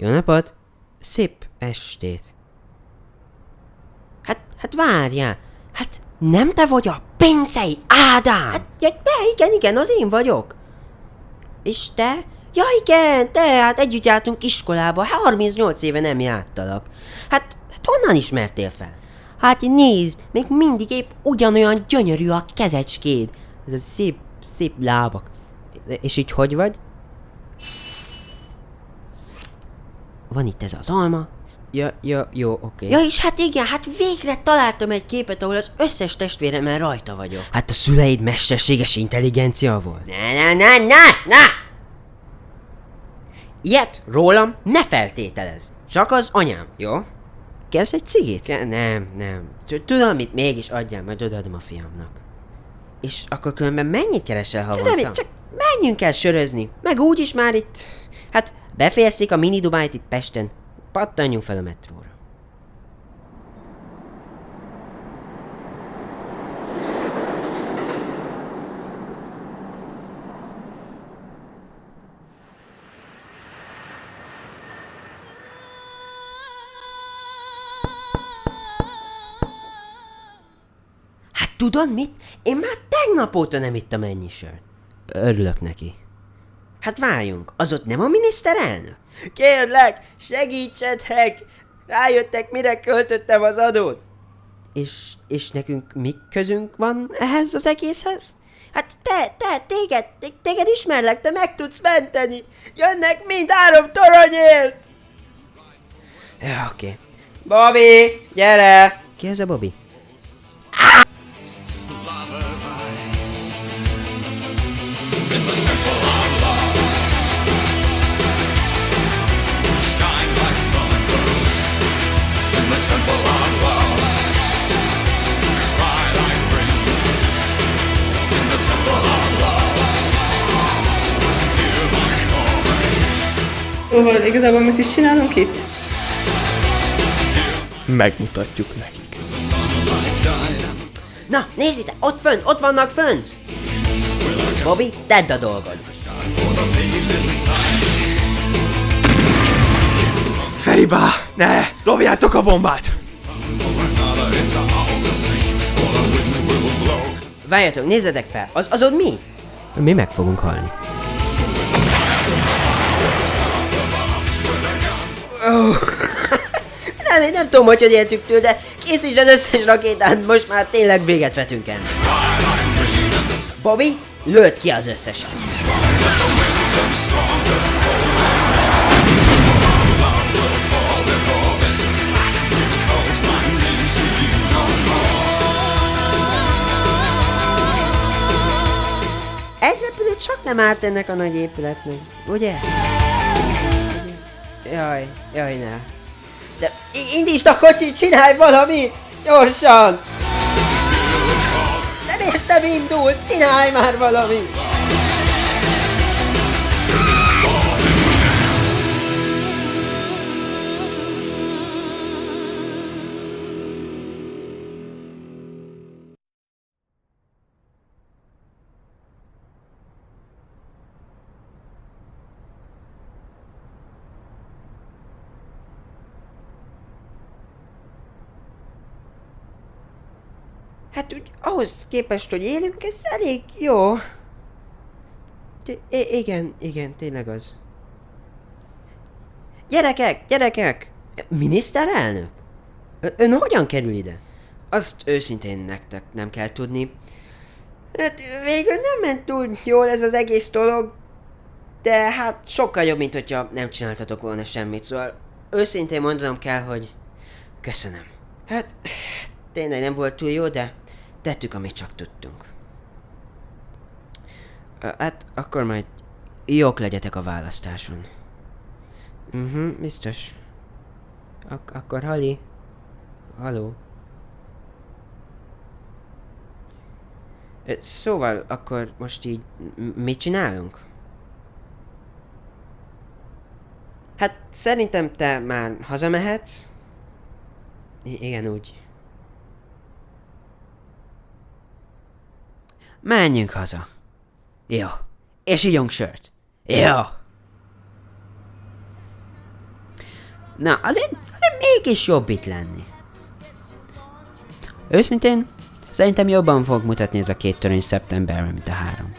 Jó napot! Szép estét! Hát várjál! Hát nem te vagy a Pincei Ádám! Hát, ja, igen, az én vagyok! És te? Ja igen, te, hát együtt jártunk iskolába, 38 éve nem jártalak. Hát honnan ismertél fel? Hát nézd, még mindig épp ugyanolyan gyönyörű a kezecskéd. Ez a szép lábak. És így hogy vagy? Van itt ez az alma. Jó, oké. Ja, és hát igen, hát végre találtam egy képet, ahol az összes testvéremmel rajta vagyok. Hát a szüleid mesterséges intelligencia volt. Ne! Ilyet rólam ne feltételez. Csak az anyám, jó? Kérsz egy cigit? Nem. Tudom mit, mégis adjál, majd odaadom a fiamnak. És akkor különben mennyit keresel havonta? Csak menjünk el sörözni. Meg úgyis már itt... Hát befejezték a mini Dubájt itt Pesten. Pattanjunk fel a metróra. Hát tudod mit? Én már tegnap óta nem ittam ennyi sört. Örülök neki. Hát várjunk, az ott nem a miniszterelnök? Kérlek, segítsetek! Rájöttek, mire költöttem az adót? És nekünk mi közünk van ehhez az egészhez? Hát téged ismerlek, te meg tudsz menteni! Jönnek mind 3 toronyért! Ja, oké. Bobby, gyere! Ki ez a Bobby? Szóval igazából mi is csinálunk itt? Megmutatjuk nekik. Na, nézzétek, ott vannak fönt! Bobby, tedd a dolgod! Feriba, ne! Dobjátok a bombát! Várjatok, nézzetek fel, az ott mi? Mi meg fogunk halni. Oh. Nem tudom, hogy éltük tőle, de készítsd az összes rakétát, most már tényleg véget vetünk ennek. Bobby, lőd ki az összeset. Egy repülő csak nem árt ennek a nagy épületnek, ugye? Jaj, ne. De indítsd a kocsit, csinálj valamit! Gyorsan! Nem értem indulsz, csinálj már valamit! Hát úgy ahhoz képest, hogy élünk, ez elég jó. Igen, tényleg az. Gyerekek! Miniszterelnök? Ön hogyan kerül ide? Azt őszintén nektek nem kell tudni. Hát végül nem ment túl jól ez az egész dolog, de hát sokkal jobb, mint hogyha nem csináltatok volna semmit, szóval őszintén mondanom kell, hogy köszönöm. Hát tényleg nem volt túl jó, de tettük, amit csak tudtunk. Hát akkor majd jók legyetek a választáson. Biztos. Akkor Hali. Haló. Szóval, akkor most így mit csinálunk? Hát szerintem te már hazamehetsz. Igen, úgy. Menjünk haza. Jó. És ígyunk sört. Jó. Na, azért mégis jobb itt lenni. Őszintén, szerintem jobban fog mutatni ez a 2 torony szeptemberben, mint a 3.